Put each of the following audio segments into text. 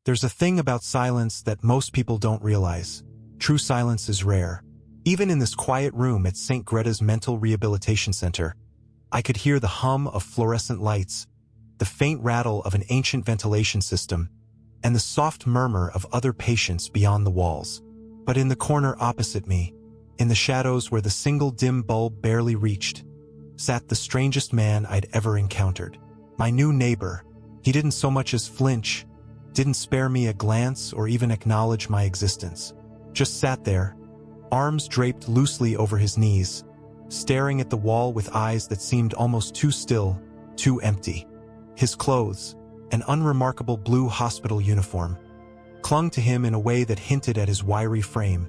There's a thing about silence that most people don't realize. True silence is rare. Even in this quiet room at St. Greta's Mental Rehabilitation Center, I could hear the hum of fluorescent lights, the faint rattle of an ancient ventilation system, and the soft murmur of other patients beyond the walls. But in the corner opposite me, in the shadows where the single dim bulb barely reached, sat the strangest man I'd ever encountered. My new neighbor. He didn't so much as flinch, didn't spare me a glance or even acknowledge my existence. Just sat there, arms draped loosely over his knees, staring at the wall with eyes that seemed almost too still, too empty. His clothes, an unremarkable blue hospital uniform, clung to him in a way that hinted at his wiry frame,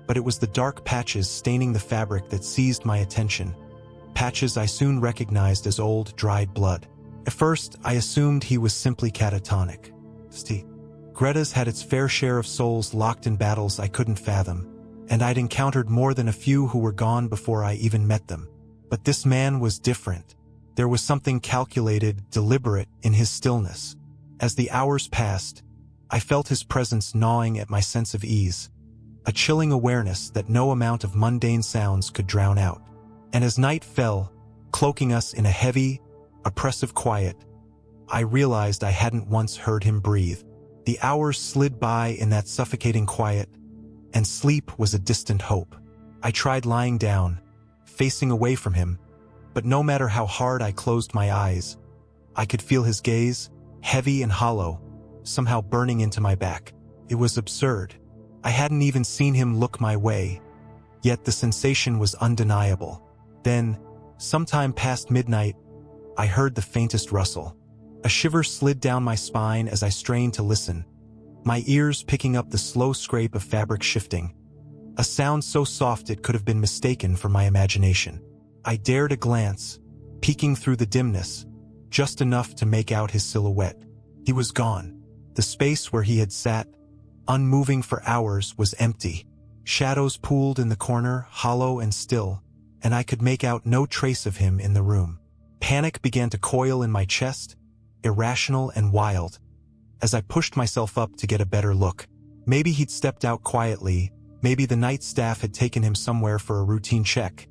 but it was the dark patches staining the fabric that seized my attention, patches I soon recognized as old, dried blood. At first, I assumed he was simply catatonic. Greta's had its fair share of souls locked in battles I couldn't fathom, and I'd encountered more than a few who were gone before I even met them. But this man was different. There was something calculated, deliberate in his stillness. As the hours passed, I felt his presence gnawing at my sense of ease, a chilling awareness that no amount of mundane sounds could drown out. And as night fell, cloaking us in a heavy, oppressive quiet, I realized I hadn't once heard him breathe. The hours slid by in that suffocating quiet, and sleep was a distant hope. I tried lying down, facing away from him, but no matter how hard I closed my eyes, I could feel his gaze, heavy and hollow, somehow burning into my back. It was absurd. I hadn't even seen him look my way, yet the sensation was undeniable. Then, sometime past midnight, I heard the faintest rustle. A shiver slid down my spine as I strained to listen, my ears picking up the slow scrape of fabric shifting, a sound so soft it could have been mistaken for my imagination. I dared a glance, peeking through the dimness, just enough to make out his silhouette. He was gone. The space where he had sat, unmoving for hours, was empty. Shadows pooled in the corner, hollow and still, and I could make out no trace of him in the room. Panic began to coil in my chest, irrational and wild, as I pushed myself up to get a better look. Maybe he'd stepped out quietly, maybe the night staff had taken him somewhere for a routine check.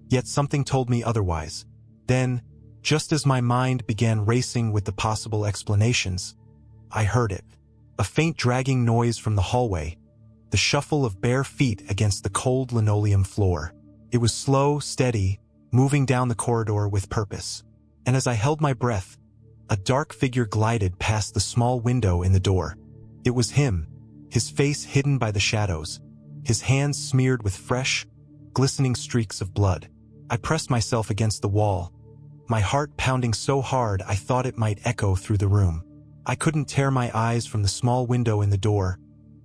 Yet something told me otherwise. Then, just as my mind began racing with the possible explanations, I heard it. A faint dragging noise from the hallway, the shuffle of bare feet against the cold linoleum floor. It was slow, steady, moving down the corridor with purpose. And as I held my breath, a dark figure glided past the small window in the door. It was him, his face hidden by the shadows, his hands smeared with fresh, glistening streaks of blood. I pressed myself against the wall, my heart pounding so hard I thought it might echo through the room. I couldn't tear my eyes from the small window in the door,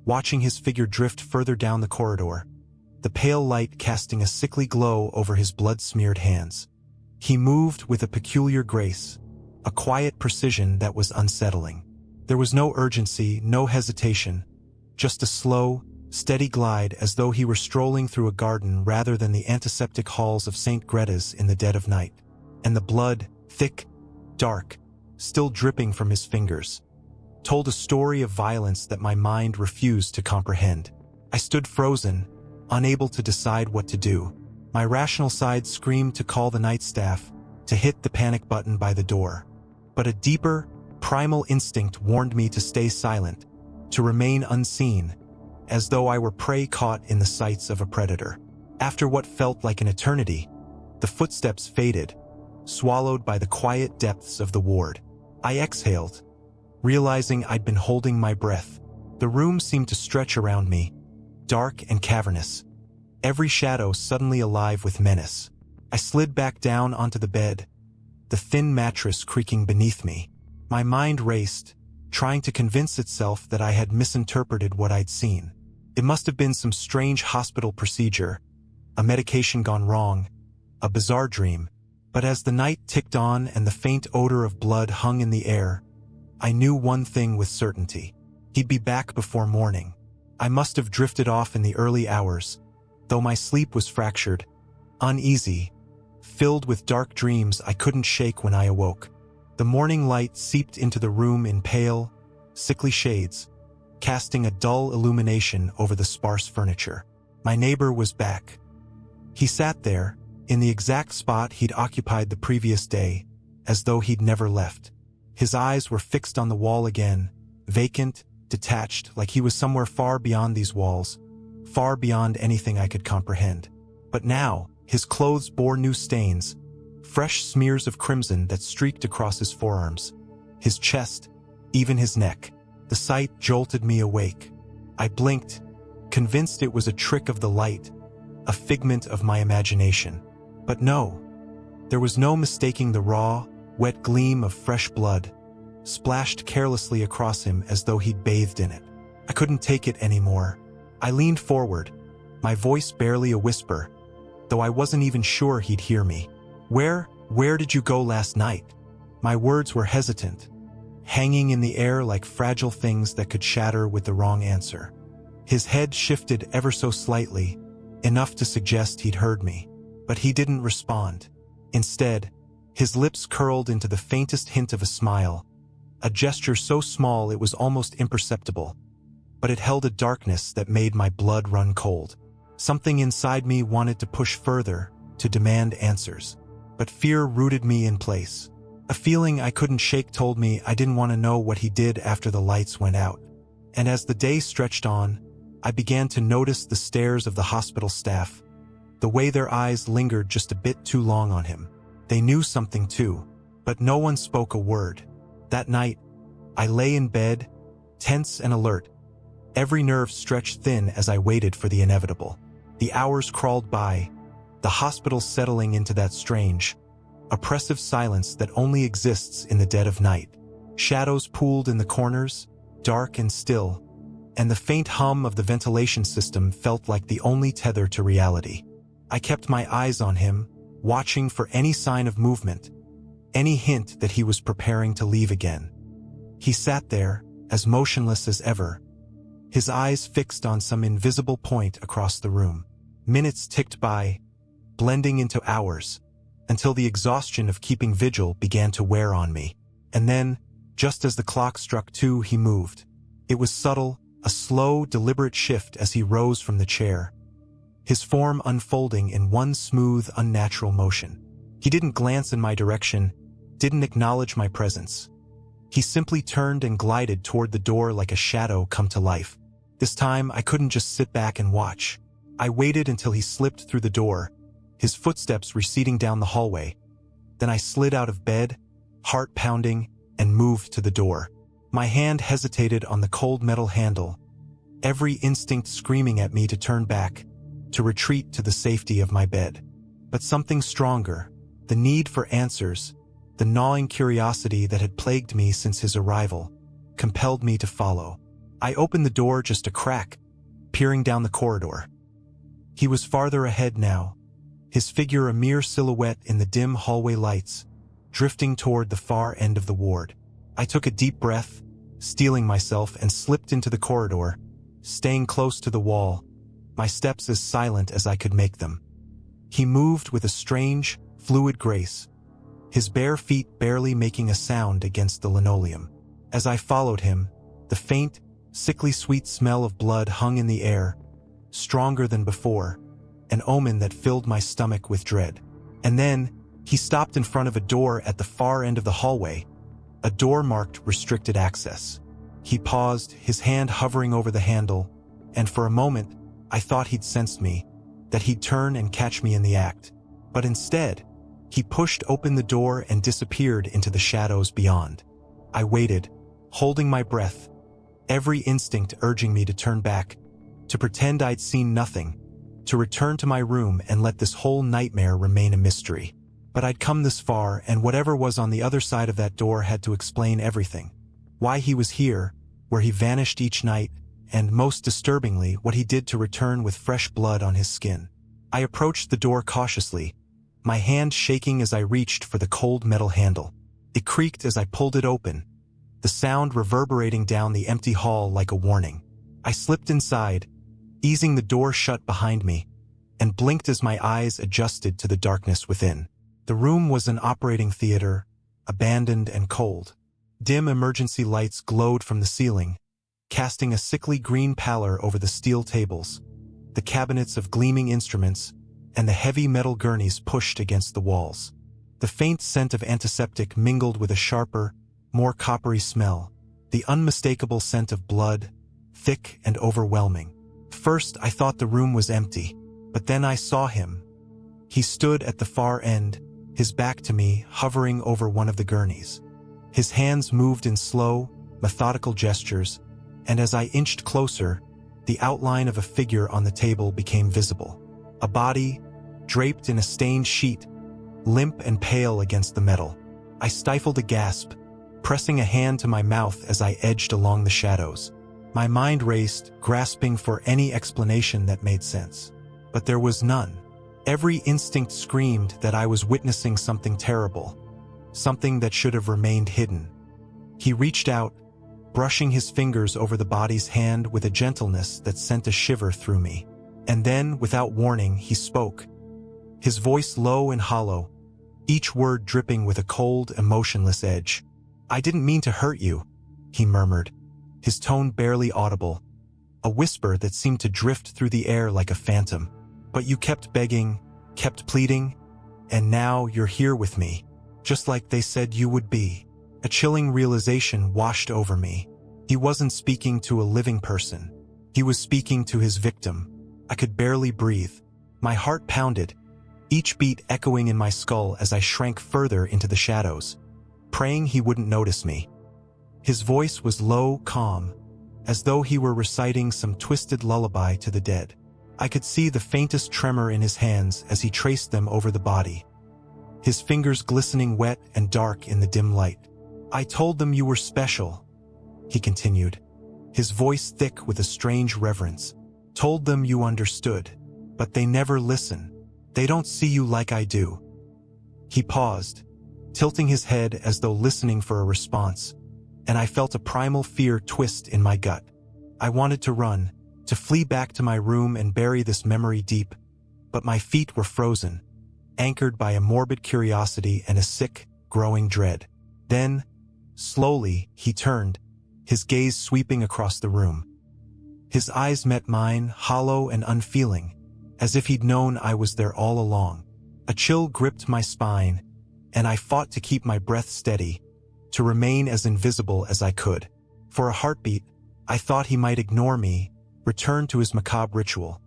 watching his figure drift further down the corridor, the pale light casting a sickly glow over his blood-smeared hands. He moved with a peculiar grace, a quiet precision that was unsettling. There was no urgency, no hesitation, just a slow, steady glide as though he were strolling through a garden rather than the antiseptic halls of St. Greta's in the dead of night. And the blood, thick, dark, still dripping from his fingers, told a story of violence that my mind refused to comprehend. I stood frozen, unable to decide what to do. My rational side screamed to call the night staff, to hit the panic button by the door. But a deeper, primal instinct warned me to stay silent, to remain unseen, as though I were prey caught in the sights of a predator. After what felt like an eternity, the footsteps faded, swallowed by the quiet depths of the ward. I exhaled, realizing I'd been holding my breath. The room seemed to stretch around me, dark and cavernous, every shadow suddenly alive with menace. I slid back down onto the bed, the thin mattress creaking beneath me. My mind raced, trying to convince itself that I had misinterpreted what I'd seen. It must have been some strange hospital procedure, a medication gone wrong, a bizarre dream. But as the night ticked on and the faint odor of blood hung in the air, I knew one thing with certainty. He'd be back before morning. I must have drifted off in the early hours, though my sleep was fractured, uneasy, filled with dark dreams I couldn't shake when I awoke. The morning light seeped into the room in pale, sickly shades, casting a dull illumination over the sparse furniture. My neighbor was back. He sat there, in the exact spot he'd occupied the previous day, as though he'd never left. His eyes were fixed on the wall again, vacant, detached, like he was somewhere far beyond these walls, far beyond anything I could comprehend. But now, his clothes bore new stains, fresh smears of crimson that streaked across his forearms, his chest, even his neck. The sight jolted me awake. I blinked, convinced it was a trick of the light, a figment of my imagination. But no, there was no mistaking the raw, wet gleam of fresh blood, splashed carelessly across him as though he'd bathed in it. I couldn't take it anymore. I leaned forward, my voice barely a whisper, though I wasn't even sure he'd hear me. Where did you go last night?" My words were hesitant, hanging in the air like fragile things that could shatter with the wrong answer. His head shifted ever so slightly, enough to suggest he'd heard me. But he didn't respond. Instead, his lips curled into the faintest hint of a smile, a gesture so small it was almost imperceptible, but it held a darkness that made my blood run cold. Something inside me wanted to push further, to demand answers. But fear rooted me in place. A feeling I couldn't shake told me I didn't want to know what he did after the lights went out. And as the day stretched on, I began to notice the stares of the hospital staff, the way their eyes lingered just a bit too long on him. They knew something too, but no one spoke a word. That night, I lay in bed, tense and alert, every nerve stretched thin as I waited for the inevitable. The hours crawled by, the hospital settling into that strange, oppressive silence that only exists in the dead of night. Shadows pooled in the corners, dark and still, and the faint hum of the ventilation system felt like the only tether to reality. I kept my eyes on him, watching for any sign of movement, any hint that he was preparing to leave again. He sat there, as motionless as ever, his eyes fixed on some invisible point across the room. Minutes ticked by, blending into hours, until the exhaustion of keeping vigil began to wear on me. And then, just as the clock struck 2, he moved. It was subtle, a slow, deliberate shift as he rose from the chair, his form unfolding in one smooth, unnatural motion. He didn't glance in my direction, didn't acknowledge my presence. He simply turned and glided toward the door like a shadow come to life. This time, I couldn't just sit back and watch. I waited until he slipped through the door, his footsteps receding down the hallway. Then I slid out of bed, heart pounding, and moved to the door. My hand hesitated on the cold metal handle, every instinct screaming at me to turn back, to retreat to the safety of my bed. But something stronger, the need for answers, the gnawing curiosity that had plagued me since his arrival, compelled me to follow. I opened the door just a crack, peering down the corridor. He was farther ahead now, his figure a mere silhouette in the dim hallway lights, drifting toward the far end of the ward. I took a deep breath, steeling myself, and slipped into the corridor, staying close to the wall, my steps as silent as I could make them. He moved with a strange, fluid grace, his bare feet barely making a sound against the linoleum. As I followed him, the faint, sickly sweet smell of blood hung in the air, stronger than before, an omen that filled my stomach with dread. And then, he stopped in front of a door at the far end of the hallway, a door marked restricted access. He paused, his hand hovering over the handle, and for a moment, I thought he'd sensed me, that he'd turn and catch me in the act. But instead, he pushed open the door and disappeared into the shadows beyond. I waited, holding my breath, every instinct urging me to turn back, to pretend I'd seen nothing, to return to my room and let this whole nightmare remain a mystery. But I'd come this far, and whatever was on the other side of that door had to explain everything. Why he was here, where he vanished each night, and most disturbingly, what he did to return with fresh blood on his skin. I approached the door cautiously, my hand shaking as I reached for the cold metal handle. It creaked as I pulled it open, the sound reverberating down the empty hall like a warning. I slipped inside, easing the door shut behind me, and blinked as my eyes adjusted to the darkness within. The room was an operating theater, abandoned and cold. Dim emergency lights glowed from the ceiling, casting a sickly green pallor over the steel tables, the cabinets of gleaming instruments, and the heavy metal gurneys pushed against the walls. The faint scent of antiseptic mingled with a sharper, more coppery smell, the unmistakable scent of blood, thick and overwhelming. First, I thought the room was empty, but then I saw him. He stood at the far end, his back to me, hovering over one of the gurneys. His hands moved in slow, methodical gestures, and as I inched closer, the outline of a figure on the table became visible. A body, draped in a stained sheet, limp and pale against the metal. I stifled a gasp, pressing a hand to my mouth as I edged along the shadows. My mind raced, grasping for any explanation that made sense. But there was none. Every instinct screamed that I was witnessing something terrible, something that should have remained hidden. He reached out, brushing his fingers over the body's hand with a gentleness that sent a shiver through me. And then, without warning, he spoke. His voice low and hollow, each word dripping with a cold, emotionless edge. "I didn't mean to hurt you," he murmured, his tone barely audible, a whisper that seemed to drift through the air like a phantom. "But you kept begging, kept pleading, and now you're here with me, just like they said you would be." A chilling realization washed over me. He wasn't speaking to a living person. He was speaking to his victim. I could barely breathe. My heart pounded, each beat echoing in my skull as I shrank further into the shadows, praying he wouldn't notice me. His voice was low, calm, as though he were reciting some twisted lullaby to the dead. I could see the faintest tremor in his hands as he traced them over the body, his fingers glistening wet and dark in the dim light. "I told them you were special," he continued, his voice thick with a strange reverence. "Told them you understood, but they never listen. They don't see you like I do." He paused, tilting his head as though listening for a response, and I felt a primal fear twist in my gut. I wanted to run, to flee back to my room and bury this memory deep, but my feet were frozen, anchored by a morbid curiosity and a sick, growing dread. Then, slowly, he turned, his gaze sweeping across the room. His eyes met mine, hollow and unfeeling, as if he'd known I was there all along. A chill gripped my spine, and I fought to keep my breath steady, to remain as invisible as I could. For a heartbeat, I thought he might ignore me, return to his macabre ritual.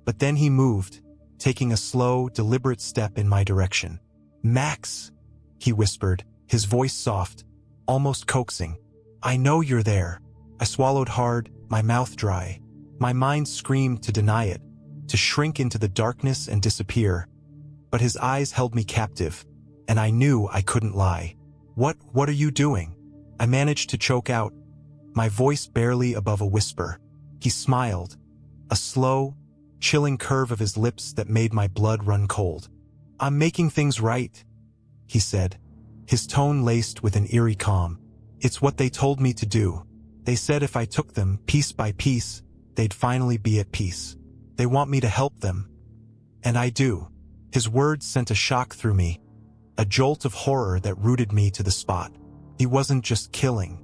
But then he moved, taking a slow, deliberate step in my direction. "Max," he whispered, his voice soft, almost coaxing. "I know you're there." I swallowed hard, my mouth dry. My mind screamed to deny it, to shrink into the darkness and disappear. But his eyes held me captive, and I knew I couldn't lie. What are you doing?" I managed to choke out, my voice barely above a whisper. He smiled, a slow, chilling curve of his lips that made my blood run cold. "I'm making things right," he said, his tone laced with an eerie calm. "It's what they told me to do. They said if I took them, piece by piece, they'd finally be at peace. They want me to help them. And I do." His words sent a shock through me, a jolt of horror that rooted me to the spot. He wasn't just killing.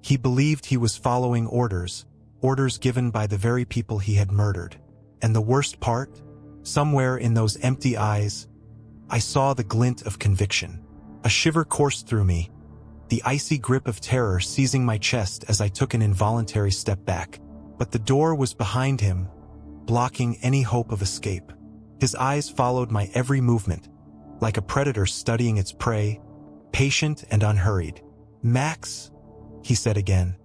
He believed he was following orders given by the very people he had murdered. And the worst part? Somewhere in those empty eyes, I saw the glint of conviction. A shiver coursed through me, the icy grip of terror seizing my chest as I took an involuntary step back. But the door was behind him, blocking any hope of escape. His eyes followed my every movement, like a predator studying its prey, patient and unhurried. "Max," he said again,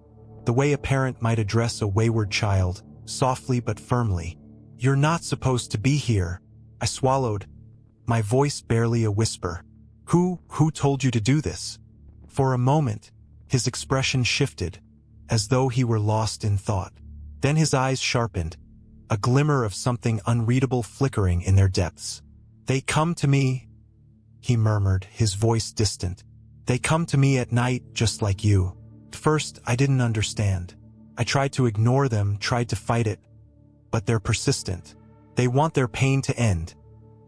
the way a parent might address a wayward child, softly but firmly. "You're not supposed to be here." I swallowed, my voice barely a whisper. Who told you to do this?" For a moment, his expression shifted, as though he were lost in thought. Then his eyes sharpened, a glimmer of something unreadable flickering in their depths. "They come to me," he murmured, his voice distant. "They come to me at night just like you." At first, I didn't understand. I tried to ignore them, tried to fight it, but they're persistent. They want their pain to end,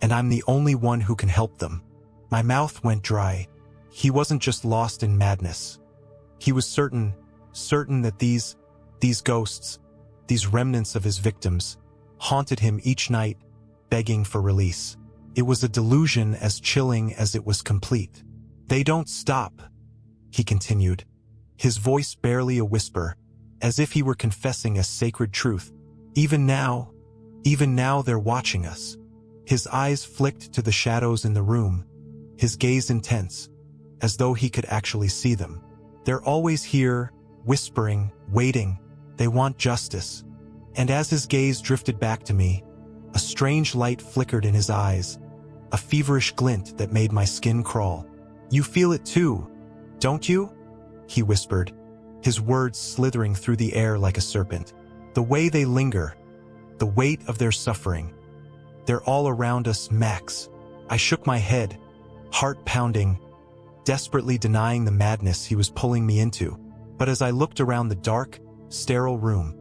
and I'm the only one who can help them. My mouth went dry. He wasn't just lost in madness. He was certain that these These ghosts, these remnants of his victims, haunted him each night, begging for release. It was a delusion as chilling as it was complete. "They don't stop," he continued, his voice barely a whisper, as if he were confessing a sacred truth. Even now they're watching us." His eyes flicked to the shadows in the room, his gaze intense, as though he could actually see them. "They're always here, whispering, waiting. They want justice." And as his gaze drifted back to me, a strange light flickered in his eyes, a feverish glint that made my skin crawl. "You feel it too, don't you?" he whispered, his words slithering through the air like a serpent. "The way they linger, the weight of their suffering. They're all around us, Max." I shook my head, heart pounding, desperately denying the madness he was pulling me into. But as I looked around the dark, sterile room,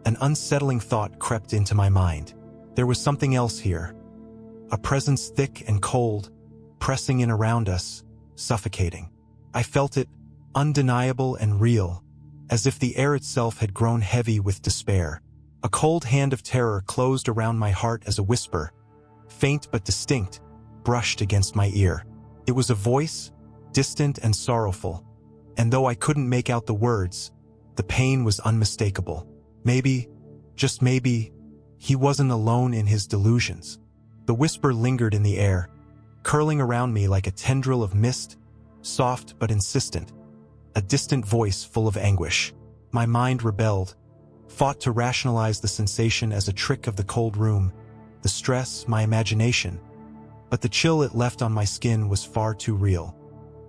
an unsettling thought crept into my mind. There was something else here. A presence thick and cold, pressing in around us, suffocating. I felt it, undeniable and real, as if the air itself had grown heavy with despair. A cold hand of terror closed around my heart as a whisper, faint but distinct, brushed against my ear. It was a voice, distant and sorrowful, and though I couldn't make out the words, the pain was unmistakable. Maybe, just maybe, he wasn't alone in his delusions. The whisper lingered in the air, curling around me like a tendril of mist, soft but insistent, a distant voice full of anguish. My mind rebelled, fought to rationalize the sensation as a trick of the cold room, the stress, my imagination, but the chill it left on my skin was far too real.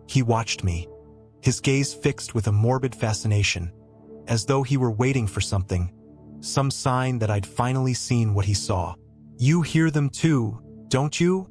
He watched me, his gaze fixed with a morbid fascination, as though he were waiting for something, some sign that I'd finally seen what he saw. "You hear them too, don't you?"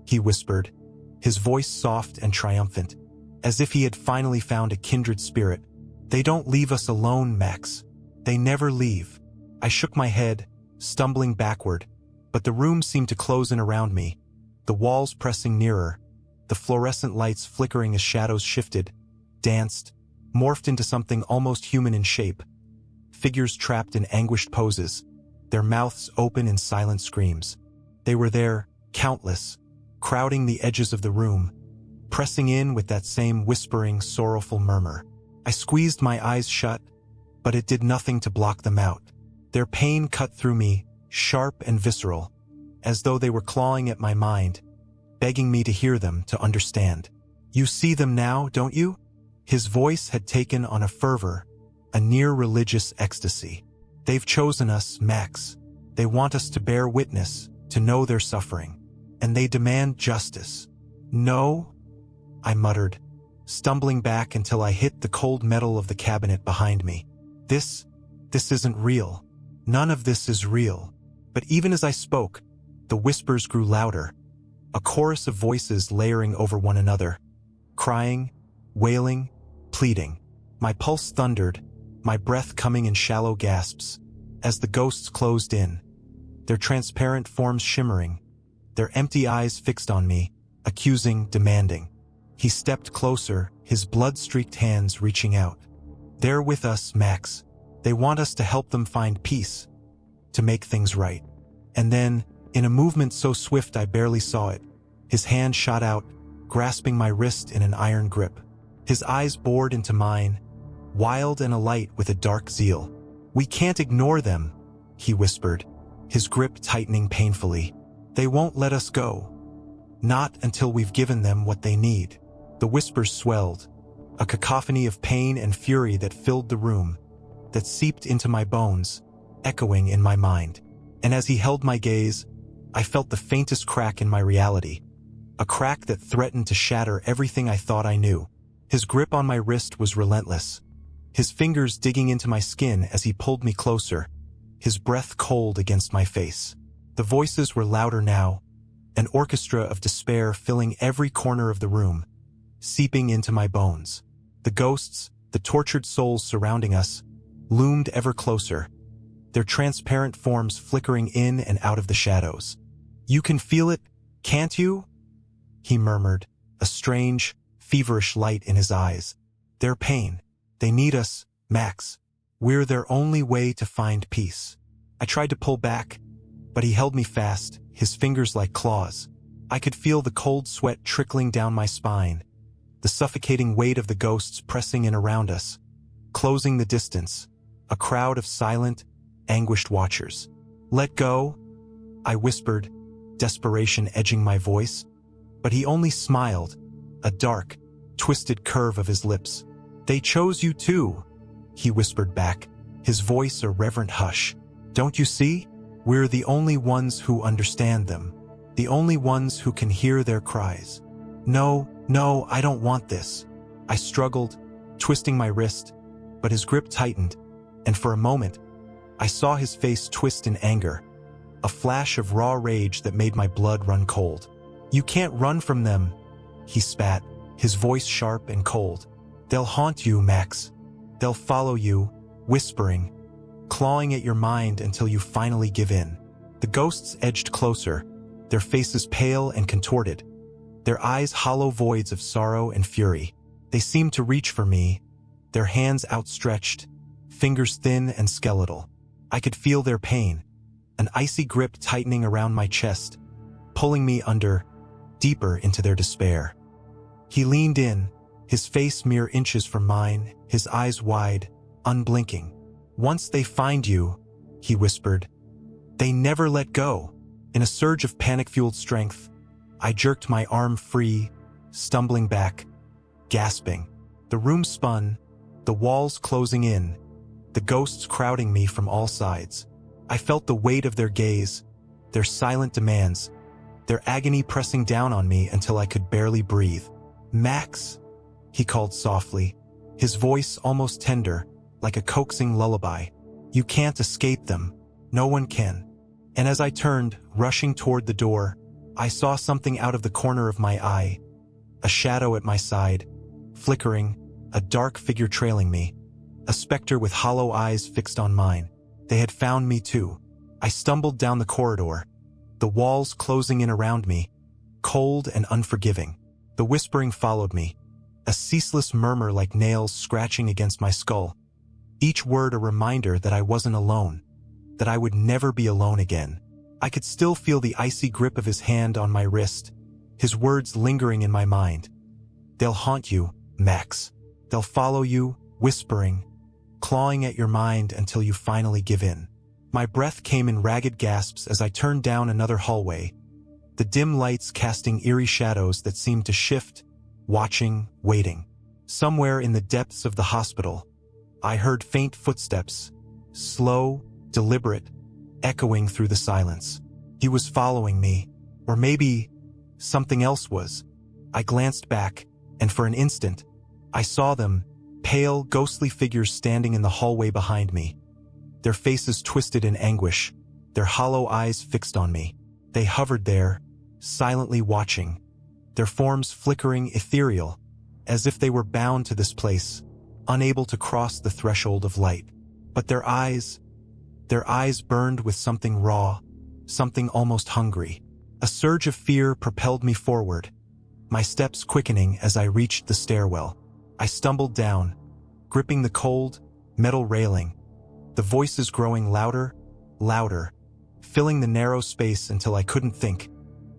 he whispered, his voice soft and triumphant, as if he had finally found a kindred spirit. "They don't leave us alone, Max. They never leave." I shook my head, stumbling backward, but the room seemed to close in around me, the walls pressing nearer, the fluorescent lights flickering as shadows shifted, danced, morphed into something almost human in shape. Figures trapped in anguished poses, their mouths open in silent screams. They were there, countless, crowding the edges of the room, pressing in with that same whispering, sorrowful murmur. I squeezed my eyes shut, but it did nothing to block them out. Their pain cut through me, sharp and visceral, as though they were clawing at my mind, begging me to hear them, to understand. "You see them now, don't you?" His voice had taken on a fervor, a near-religious ecstasy. "They've chosen us, Max. They want us to bear witness, to know their suffering. And they demand justice." "No," I muttered, stumbling back until I hit the cold metal of the cabinet behind me. This isn't real. None of this is real." But even as I spoke, the whispers grew louder, a chorus of voices layering over one another, crying, wailing, pleading. My pulse thundered, my breath coming in shallow gasps, as the ghosts closed in, their transparent forms shimmering, their empty eyes fixed on me, accusing, demanding. He stepped closer, his blood-streaked hands reaching out. "They're with us, Max. They want us to help them find peace, to make things right." And then, in a movement so swift I barely saw it, his hand shot out, grasping my wrist in an iron grip. His eyes bored into mine, wild and alight with a dark zeal. "We can't ignore them," he whispered, his grip tightening painfully. "They won't let us go. Not until we've given them what they need." The whispers swelled, a cacophony of pain and fury that filled the room, that seeped into my bones, echoing in my mind. And as he held my gaze, I felt the faintest crack in my reality, a crack that threatened to shatter everything I thought I knew. His grip on my wrist was relentless, his fingers digging into my skin as he pulled me closer, his breath cold against my face. The voices were louder now, an orchestra of despair filling every corner of the room, seeping into my bones. The ghosts, the tortured souls surrounding us, loomed ever closer, their transparent forms flickering in and out of the shadows. "You can feel it, can't you?" he murmured, a strange, feverish light in his eyes. "Their pain. They need us, Max. We're their only way to find peace. I tried to pull back, but he held me fast, his fingers like claws. I could feel the cold sweat trickling down my spine, the suffocating weight of the ghosts pressing in around us, closing the distance, a crowd of silent, anguished watchers. "Let go," I whispered, desperation edging my voice, but he only smiled, a dark, twisted curve of his lips. "They chose you too," he whispered back, his voice a reverent hush. "Don't you see? We're the only ones who understand them, the only ones who can hear their cries." No, I don't want this." I struggled, twisting my wrist, but his grip tightened, and for a moment, I saw his face twist in anger, a flash of raw rage that made my blood run cold. "You can't run from them," he spat, his voice sharp and cold. "They'll haunt you, Max. They'll follow you, whispering, clawing at your mind until you finally give in." The ghosts edged closer, their faces pale and contorted, their eyes hollow voids of sorrow and fury. They seemed to reach for me, their hands outstretched, fingers thin and skeletal. I could feel their pain, an icy grip tightening around my chest, pulling me under, deeper into their despair. He leaned in, his face mere inches from mine, his eyes wide, unblinking. "Once they find you," he whispered, "they never let go." In a surge of panic-fueled strength, I jerked my arm free, stumbling back, gasping. The room spun, the walls closing in, the ghosts crowding me from all sides. I felt the weight of their gaze, their silent demands, their agony pressing down on me until I could barely breathe. "Max," he called softly, his voice almost tender, like a coaxing lullaby. "You can't escape them. No one can." And as I turned, rushing toward the door, I saw something out of the corner of my eye, a shadow at my side, flickering, a dark figure trailing me, a specter with hollow eyes fixed on mine. They had found me too. I stumbled down the corridor, the walls closing in around me, cold and unforgiving. The whispering followed me, a ceaseless murmur like nails scratching against my skull, each word a reminder that I wasn't alone, that I would never be alone again. I could still feel the icy grip of his hand on my wrist, his words lingering in my mind. "They'll haunt you, Max. They'll follow you, whispering, clawing at your mind until you finally give in." My breath came in ragged gasps as I turned down another hallway, the dim lights casting eerie shadows that seemed to shift, watching, waiting. Somewhere in the depths of the hospital, I heard faint footsteps, slow, deliberate, echoing through the silence. He was following me, or maybe something else was. I glanced back, and for an instant, I saw them, pale, ghostly figures standing in the hallway behind me, their faces twisted in anguish, their hollow eyes fixed on me. They hovered there, silently watching, their forms flickering ethereal, as if they were bound to this place, unable to cross the threshold of light. But their eyes burned with something raw, something almost hungry. A surge of fear propelled me forward, my steps quickening as I reached the stairwell. I stumbled down, gripping the cold, metal railing, the voices growing louder, filling the narrow space until I couldn't think,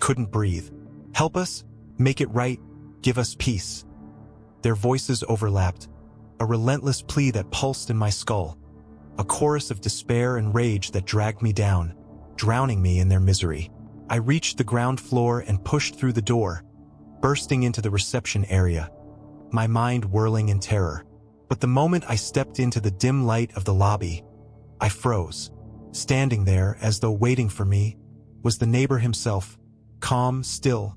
couldn't breathe. "Help us, make it right, give us peace." Their voices overlapped, a relentless plea that pulsed in my skull, a chorus of despair and rage that dragged me down, drowning me in their misery. I reached the ground floor and pushed through the door, bursting into the reception area, my mind whirling in terror. But the moment I stepped into the dim light of the lobby, I froze. Standing there, as though waiting for me, was the neighbor himself, calm, still,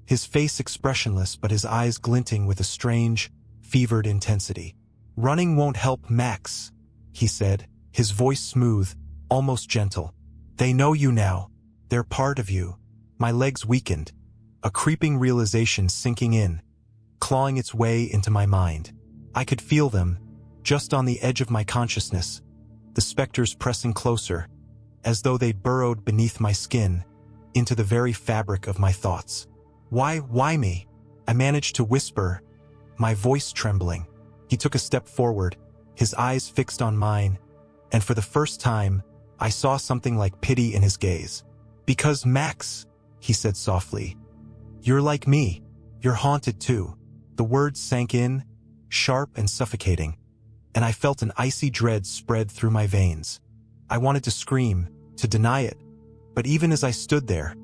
his face expressionless but his eyes glinting with a strange, fevered intensity. "Running won't help, Max," he said, his voice smooth, almost gentle. "They know you now. They're part of you." My legs weakened, a creeping realization sinking in, clawing its way into my mind. I could feel them, just on the edge of my consciousness, the specters pressing closer, as though they'd burrowed beneath my skin, into the very fabric of my thoughts. Why me?" I managed to whisper, my voice trembling. He took a step forward, his eyes fixed on mine, and for the first time, I saw something like pity in his gaze. "Because Max," he said softly, "you're like me. You're haunted too." The words sank in, sharp and suffocating, and I felt an icy dread spread through my veins. I wanted to scream, to deny it, but even as I stood there,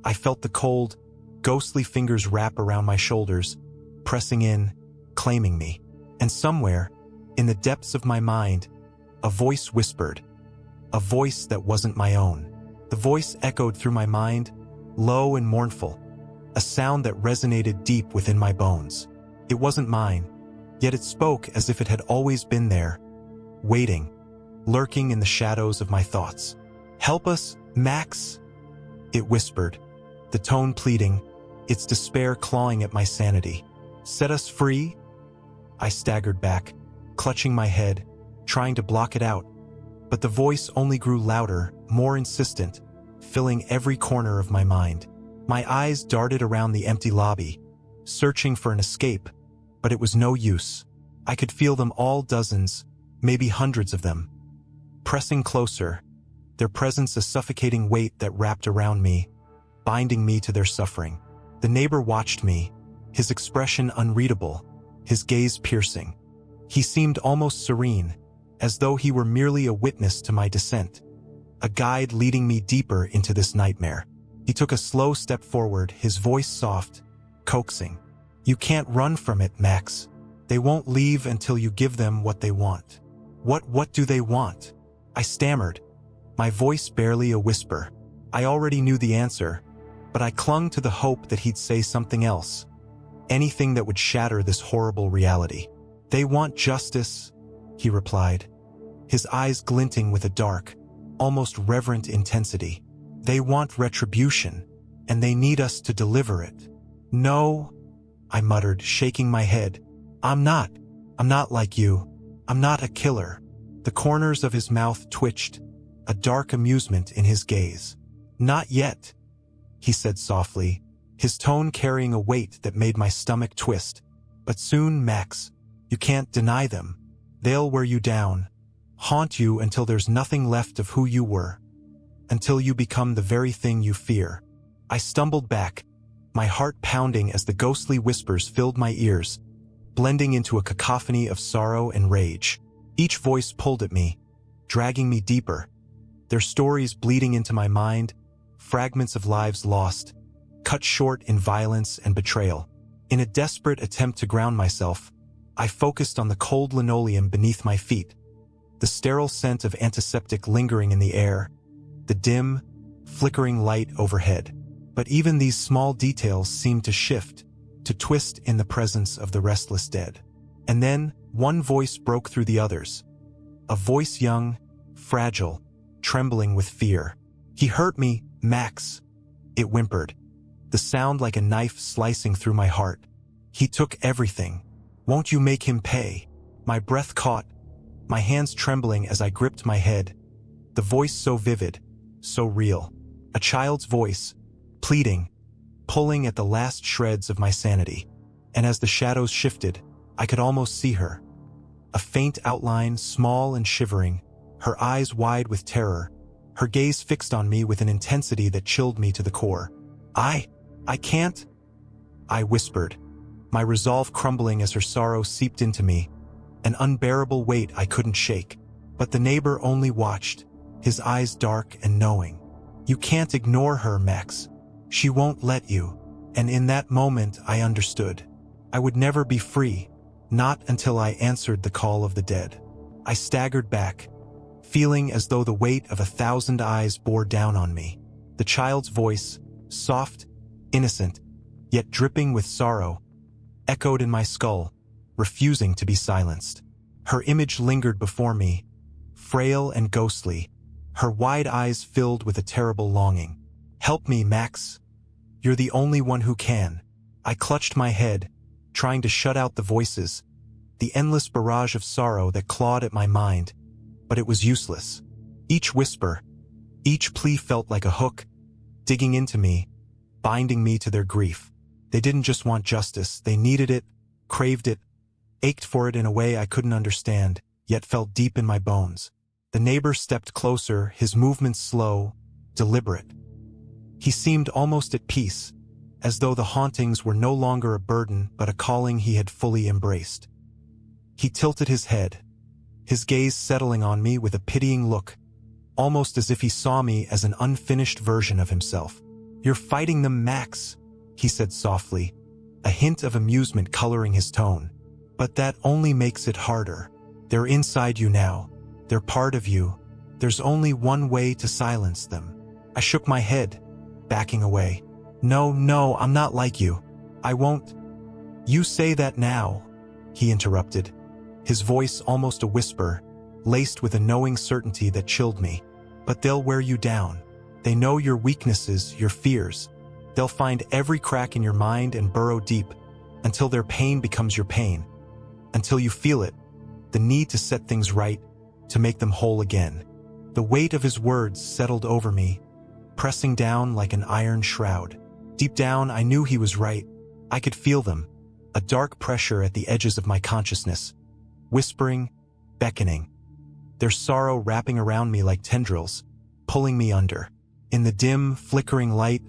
I felt the cold, ghostly fingers wrap around my shoulders, pressing in, claiming me. And somewhere, in the depths of my mind, a voice whispered, a voice that wasn't my own. The voice echoed through my mind, low and mournful, a sound that resonated deep within my bones. It wasn't mine, yet it spoke as if it had always been there, waiting, lurking in the shadows of my thoughts. "Help us, Max," it whispered, the tone pleading, its despair clawing at my sanity. "Set us free?" I staggered back, clutching my head, trying to block it out, but the voice only grew louder, more insistent, filling every corner of my mind. My eyes darted around the empty lobby, searching for an escape, but it was no use. I could feel them all, dozens, maybe hundreds of them, pressing closer, their presence a suffocating weight that wrapped around me, binding me to their suffering. The neighbor watched me, his expression unreadable, his gaze piercing. He seemed almost serene, as though he were merely a witness to my descent, a guide leading me deeper into this nightmare. He took a slow step forward, his voice soft, coaxing. "You can't run from it, Max. They won't leave until you give them what they want." What do they want?" I stammered, my voice barely a whisper. I already knew the answer, but I clung to the hope that he'd say something else, anything that would shatter this horrible reality. "They want justice," he replied, his eyes glinting with a dark, almost reverent intensity. "They want retribution, and they need us to deliver it." "No," I muttered, shaking my head. I'm not like you. I'm not a killer." The corners of his mouth twitched, a dark amusement in his gaze. "Not yet," he said softly, his tone carrying a weight that made my stomach twist. "But soon, Max. You can't deny them. They'll wear you down, haunt you until there's nothing left of who you were, until you become the very thing you fear." I stumbled back, my heart pounding as the ghostly whispers filled my ears, blending into a cacophony of sorrow and rage. Each voice pulled at me, dragging me deeper, their stories bleeding into my mind, fragments of lives lost, cut short in violence and betrayal. In a desperate attempt to ground myself, I focused on the cold linoleum beneath my feet, the sterile scent of antiseptic lingering in the air, the dim, flickering light overhead. But even these small details seemed to shift, to twist in the presence of the restless dead. And then, one voice broke through the others. A voice young, fragile, trembling with fear. "He hurt me, Max," it whimpered, the sound like a knife slicing through my heart. "He took everything. Won't you make him pay?" My breath caught, my hands trembling as I gripped my head. The voice so vivid, so real. A child's voice, pleading, pulling at the last shreds of my sanity. And as the shadows shifted, I could almost see her. A faint outline, small and shivering, her eyes wide with terror, her gaze fixed on me with an intensity that chilled me to the core. I can't," I whispered, my resolve crumbling as her sorrow seeped into me, an unbearable weight I couldn't shake. But the neighbor only watched, his eyes dark and knowing. "You can't ignore her, Max. She won't let you." And in that moment I understood. I would never be free, not until I answered the call of the dead. I staggered back, feeling as though the weight of 1,000 eyes bore down on me. The child's voice, soft, innocent, yet dripping with sorrow, echoed in my skull, refusing to be silenced. Her image lingered before me, frail and ghostly, her wide eyes filled with a terrible longing. "Help me, Max. You're the only one who can." I clutched my head, trying to shut out the voices, the endless barrage of sorrow that clawed at my mind, but it was useless. Each whisper, each plea felt like a hook, digging into me, binding me to their grief. They didn't just want justice, they needed it, craved it, ached for it in a way I couldn't understand. yet felt deep in my bones. The neighbor stepped closer, his movements slow, deliberate. He seemed almost at peace, as though the hauntings were no longer a burden but a calling he had fully embraced. He tilted his head, his gaze settling on me with a pitying look, almost as if he saw me as an unfinished version of himself. "You're fighting them, Max," he said softly, a hint of amusement coloring his tone. "But that only makes it harder. They're inside you now. They're part of you. There's only one way to silence them." I shook my head, backing away. No, I'm not like you. I won't." "You say that now," he interrupted, his voice almost a whisper, laced with a knowing certainty that chilled me. "But they'll wear you down. They know your weaknesses, your fears. They'll find every crack in your mind and burrow deep, until their pain becomes your pain. Until you feel it, the need to set things right, to make them whole again." The weight of his words settled over me, pressing down like an iron shroud. Deep down, I knew he was right. I could feel them, a dark pressure at the edges of my consciousness, whispering, beckoning, their sorrow wrapping around me like tendrils, pulling me under. In the dim, flickering light,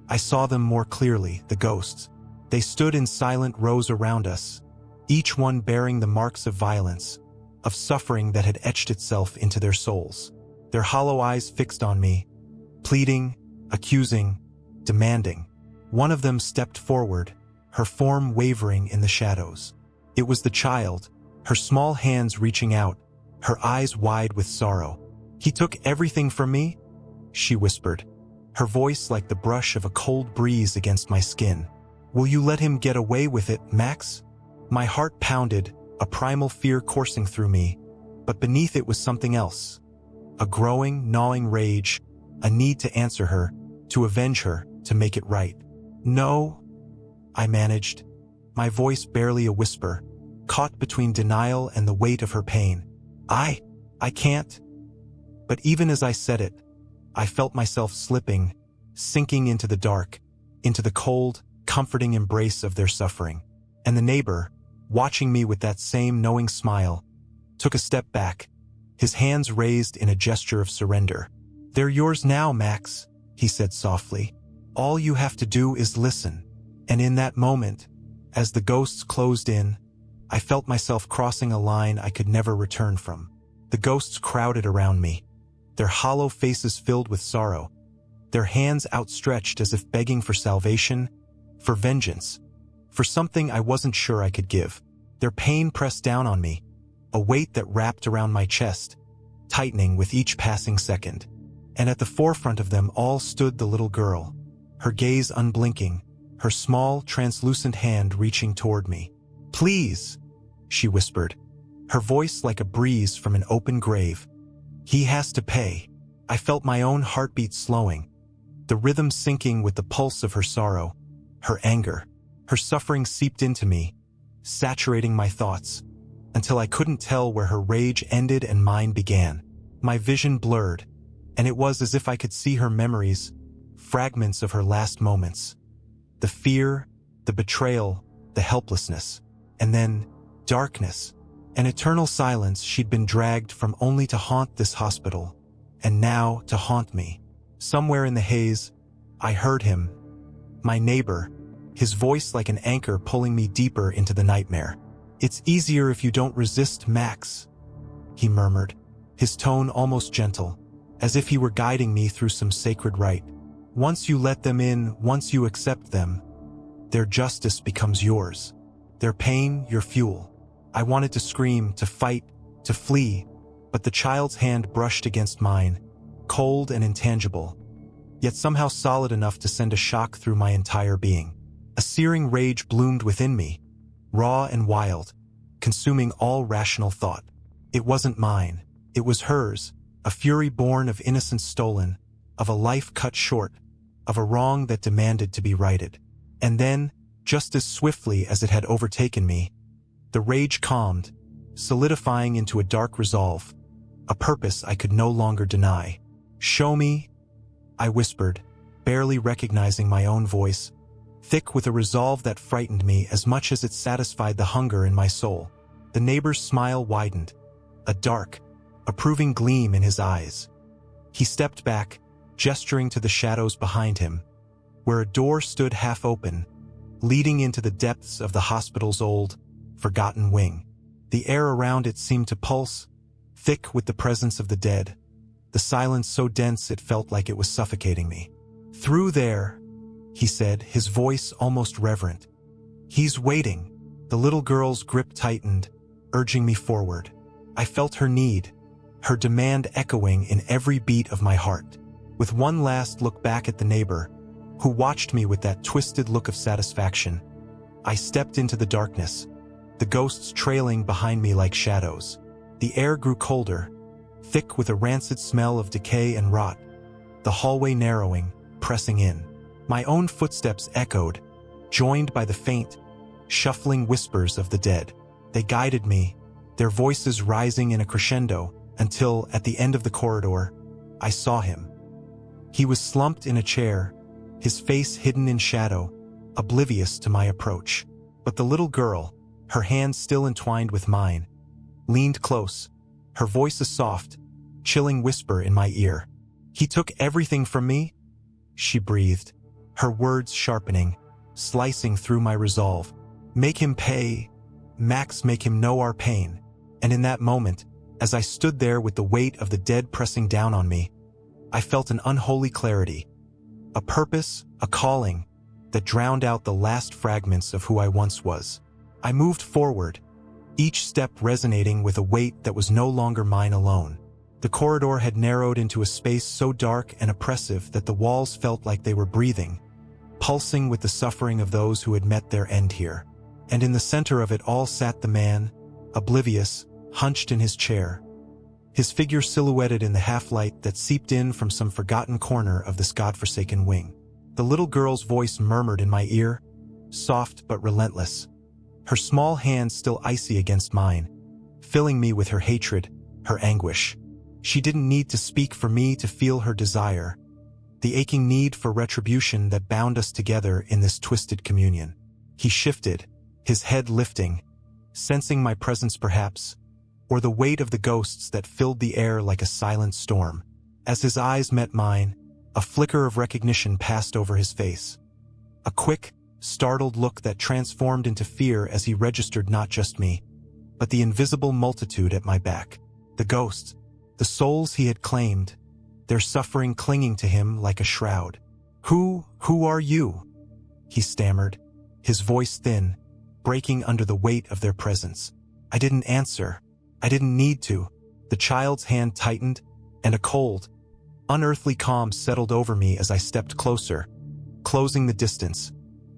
I saw them more clearly, the ghosts. They stood in silent rows around us, each one bearing the marks of violence, of suffering that had etched itself into their souls. Their hollow eyes fixed on me, pleading, accusing, demanding. One of them stepped forward, her form wavering in the shadows. It was the child, her small hands reaching out, her eyes wide with sorrow. "He took everything from me?" she whispered, her voice like the brush of a cold breeze against my skin. "Will you let him get away with it, Max?" My heart pounded, a primal fear coursing through me, but beneath it was something else. A growing, gnawing rage, a need to answer her, to avenge her, to make it right. "No," I managed, my voice barely a whisper, caught between denial and the weight of her pain. I can't." But even as I said it, I felt myself slipping, sinking into the dark, into the cold, comforting embrace of their suffering. And the neighbor, watching me with that same knowing smile, took a step back, his hands raised in a gesture of surrender. "They're yours now, Max," he said softly. "All you have to do is listen." And in that moment, as the ghosts closed in, I felt myself crossing a line I could never return from. The ghosts crowded around me, their hollow faces filled with sorrow, their hands outstretched as if begging for salvation, for vengeance, for something I wasn't sure I could give. Their pain pressed down on me, a weight that wrapped around my chest, tightening with each passing second. And at the forefront of them all stood the little girl, her gaze unblinking, her small, translucent hand reaching toward me. "Please," she whispered, her voice like a breeze from an open grave. "He has to pay." I felt my own heartbeat slowing, the rhythm syncing with the pulse of her sorrow, her anger. Her suffering seeped into me, saturating my thoughts, until I couldn't tell where her rage ended and mine began. My vision blurred, and it was as if I could see her memories, fragments of her last moments. The fear, the betrayal, the helplessness, and then darkness. An eternal silence. She'd been dragged from only to haunt this hospital, and now to haunt me. Somewhere in the haze, I heard him, my neighbor, his voice like an anchor pulling me deeper into the nightmare. "It's easier if you don't resist, Max," he murmured, his tone almost gentle, as if he were guiding me through some sacred rite. "Once you let them in, once you accept them, their justice becomes yours. Their pain, your fuel." I wanted to scream, to fight, to flee, but the child's hand brushed against mine, cold and intangible, yet somehow solid enough to send a shock through my entire being. A searing rage bloomed within me, raw and wild, consuming all rational thought. It wasn't mine, it was hers, a fury born of innocence stolen, of a life cut short, of a wrong that demanded to be righted. And then, just as swiftly as it had overtaken me, the rage calmed, solidifying into a dark resolve, a purpose I could no longer deny. "Show me," I whispered, barely recognizing my own voice, thick with a resolve that frightened me as much as it satisfied the hunger in my soul. The neighbor's smile widened, a dark, approving gleam in his eyes. He stepped back, gesturing to the shadows behind him, where a door stood half open, leading into the depths of the hospital's old, forgotten wing. The air around it seemed to pulse, thick with the presence of the dead, the silence so dense it felt like it was suffocating me. "Through there," he said, his voice almost reverent. "He's waiting." The little girl's grip tightened, urging me forward. I felt her need, her demand echoing in every beat of my heart. With one last look back at the neighbor, who watched me with that twisted look of satisfaction, I stepped into the darkness, the ghosts trailing behind me like shadows. The air grew colder, thick with a rancid smell of decay and rot, the hallway narrowing, pressing in. My own footsteps echoed, joined by the faint, shuffling whispers of the dead. They guided me, their voices rising in a crescendo, until, at the end of the corridor, I saw him. He was slumped in a chair, his face hidden in shadow, oblivious to my approach. But the little girl, her hands still entwined with mine, leaned close, her voice a soft, chilling whisper in my ear. "He took everything from me?" she breathed, her words sharpening, slicing through my resolve. "Make him pay, Max, make him know our pain." And in that moment, as I stood there with the weight of the dead pressing down on me, I felt an unholy clarity, a purpose, a calling, that drowned out the last fragments of who I once was. I moved forward, each step resonating with a weight that was no longer mine alone. The corridor had narrowed into a space so dark and oppressive that the walls felt like they were breathing, pulsing with the suffering of those who had met their end here. And in the center of it all sat the man, oblivious, hunched in his chair, his figure silhouetted in the half-light that seeped in from some forgotten corner of this godforsaken wing. The little girl's voice murmured in my ear, soft but relentless, her small hand still icy against mine, filling me with her hatred, her anguish. She didn't need to speak for me to feel her desire, the aching need for retribution that bound us together in this twisted communion. He shifted, his head lifting, sensing my presence perhaps, or the weight of the ghosts that filled the air like a silent storm. As his eyes met mine, a flicker of recognition passed over his face. A quick, startled look that transformed into fear as he registered not just me, but the invisible multitude at my back. The ghosts, the souls he had claimed, their suffering clinging to him like a shroud. Who are you?" he stammered, his voice thin, breaking under the weight of their presence. I didn't answer. I didn't need to. The child's hand tightened, and a cold, unearthly calm settled over me as I stepped closer, closing the distance,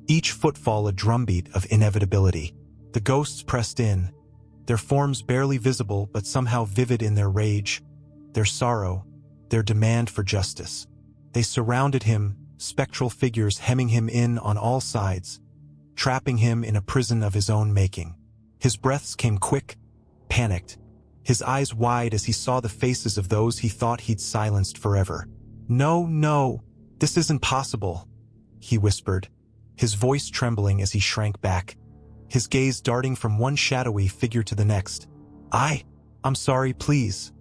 each footfall a drumbeat of inevitability. The ghosts pressed in, their forms barely visible but somehow vivid in their rage, their sorrow, their demand for justice. They surrounded him, spectral figures hemming him in on all sides, trapping him in a prison of his own making. His breaths came quick, panicked, his eyes wide as he saw the faces of those he thought he'd silenced forever. No, this isn't possible," he whispered, his voice trembling as he shrank back, his gaze darting from one shadowy figure to the next. I'm sorry, please."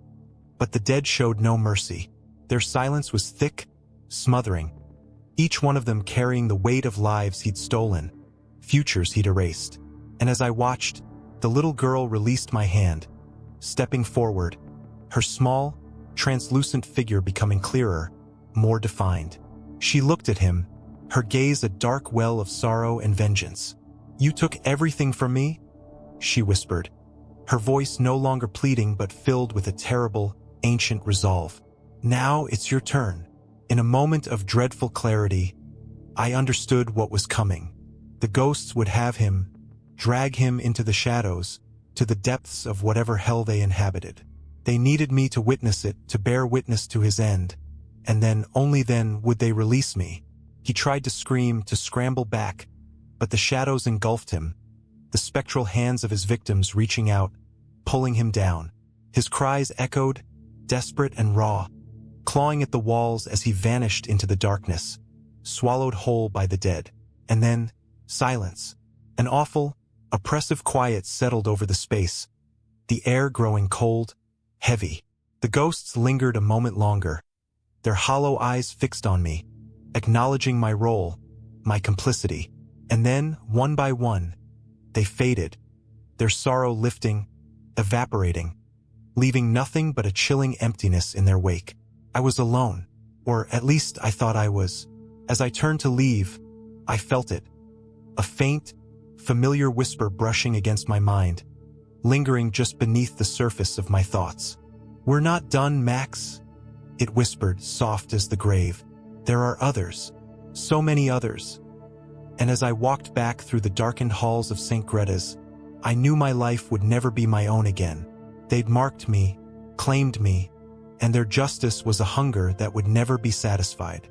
But the dead showed no mercy. Their silence was thick, smothering, each one of them carrying the weight of lives he'd stolen, futures he'd erased. And as I watched, the little girl released my hand, stepping forward, her small, translucent figure becoming clearer, more defined. She looked at him, her gaze a dark well of sorrow and vengeance. "You took everything from me?" she whispered, her voice no longer pleading but filled with a terrible, ancient resolve. "Now it's your turn." In a moment of dreadful clarity, I understood what was coming. The ghosts would have him, drag him into the shadows, to the depths of whatever hell they inhabited. They needed me to witness it, to bear witness to his end, and then, only then, would they release me. He tried to scream, to scramble back, but the shadows engulfed him, the spectral hands of his victims reaching out, pulling him down. His cries echoed, desperate and raw, clawing at the walls as he vanished into the darkness, swallowed whole by the dead. And then, silence. An awful, oppressive quiet settled over the space, the air growing cold, heavy. The ghosts lingered a moment longer, their hollow eyes fixed on me, acknowledging my role, my complicity. And then, one by one, they faded, their sorrow lifting, evaporating, leaving nothing but a chilling emptiness in their wake. I was alone, or at least I thought I was. As I turned to leave, I felt it, a faint, familiar whisper brushing against my mind, lingering just beneath the surface of my thoughts. "We're not done, Max," it whispered, soft as the grave. "There are others, so many others." And as I walked back through the darkened halls of St. Greta's, I knew my life would never be my own again. They'd marked me, claimed me, and their justice was a hunger that would never be satisfied.